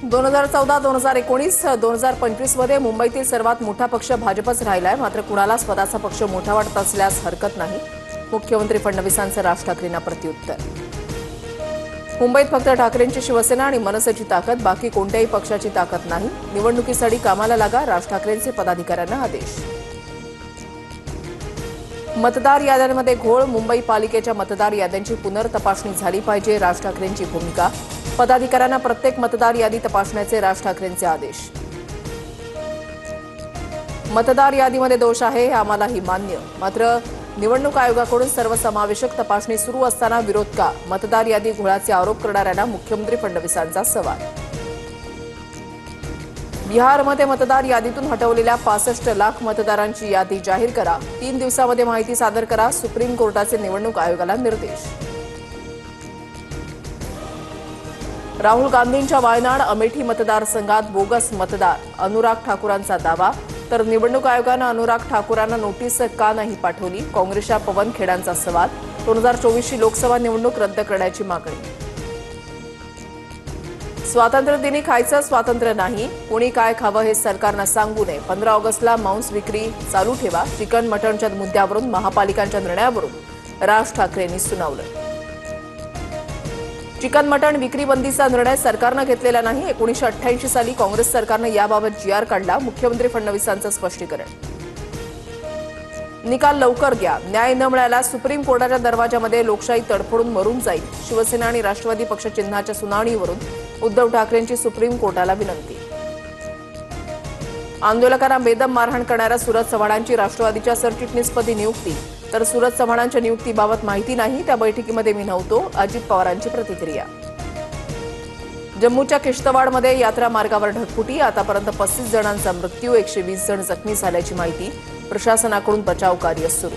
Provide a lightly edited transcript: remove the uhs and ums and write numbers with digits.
2014-2019 2025 मध्ये मुंबईतील सर्वात मोठा पक्ष भाजपच राहिलाय। मात्र कुणाला स्वतःचा पक्ष मोठा वाटत असल्यास हरकत नाही। मुख्यमंत्री फडणवीसांचं राज ठाकरेंना प्रत्युत्तर। मुंबईत फक्त ठाकरेंची शिवसेना आणि मनसेची ताकद, बाकी कोणत्याही पक्षाची ताकद नाही। निवडणुकीसाठी कामाला लागा, राज ठाकरेंचे पदाधिकाऱ्यांना आदेश। मतदार याद्यांमध्ये घोळ, मुंबई पालिकेच्या मतदार याद्यांची पुनर्तपासणी झाली पाहिजे, राज ठाकरेंची भूमिका। पदाधिकाऱ्यांना प्रत्येक मतदार यादी तपासण्याचे राज ठाकरेंचे आदेश। मतदार यादीमध्ये दोष आहे हे आम्हालाही मान्य, मात्र निवडणूक आयोगाकडून सर्वसमावेशक तपासणी सुरू असताना विरोध का? मतदार यादी घोळाचे आरोप करणाऱ्यांना मुख्यमंत्री फडणवीसांचा सवाल। बिहारमध्ये मतदार यादीतून हटवलेल्या 65 लाख मतदारांची यादी जाहीर करा, 3 दिवसांमध्ये माहिती सादर करा, सुप्रीम कोर्टाचे निवडणूक आयोगाला निर्देश। राहुल गांधींच्या वायनाड अमेठी मतदारसंघात बोगस मतदार, अनुराग ठाकुरांचा दावा। तर निवडणूक आयोगानं अनुराग ठाकुरांना नोटीस का नाही पाठवली? काँग्रेसच्या पवन खेडांचा सवाल। 2024ची लोकसभा निवडणूक रद्द करण्याची मागणी। स्वातंत्र्यदिनी खायचं स्वातंत्र्य नाही, कोणी काय खावं हे सरकारनं सांगू नये। 15 ऑगस्टला मांस विक्री चालू ठेवा, चिकन मटणच्या मुद्द्यावरून महापालिकांच्या निर्णयावरून राज ठाकरेंनी सुनावलं। चिकन मटण विक्री बंदीचा निर्णय सरकारनं घेतलेला नाही। 1988 साली काँग्रेस सरकारनं याबाबत GR काढला। मुख्यमंत्री फडणवीसांचं स्पष्टीकरण। निकाल लवकर घ्या, न्याय न मिळाल्यास सुप्रीम कोर्टाच्या दरवाजामध्ये लोकशाही तडफडून मरून जाईल। शिवसेना आणि राष्ट्रवादी पक्ष चिन्हाच्या सुनावणीवरून उद्धव ठाकरेंची सुप्रीम कोर्टाला विनंती। आंदोलकांना बेदम मारहाण करणाऱ्या सुरज चव्हाणांची राष्ट्रवादीच्या सरचिटणीसपदी नियुक्ती। तर सुरज चव्हाणांच्या नियुक्तीबाबत माहिती नाही, त्या बैठकीमध्ये मी नव्हतो, अजित पवारांची प्रतिक्रिया। जम्मूच्या किश्तवाडमध्ये यात्रा मार्गावर ढगफुटी, आतापर्यंत 35 जणांचा मृत्यू, 120 जण जखमी झाल्याची माहिती। प्रशासनाकडून बचाव कार्य सुरू।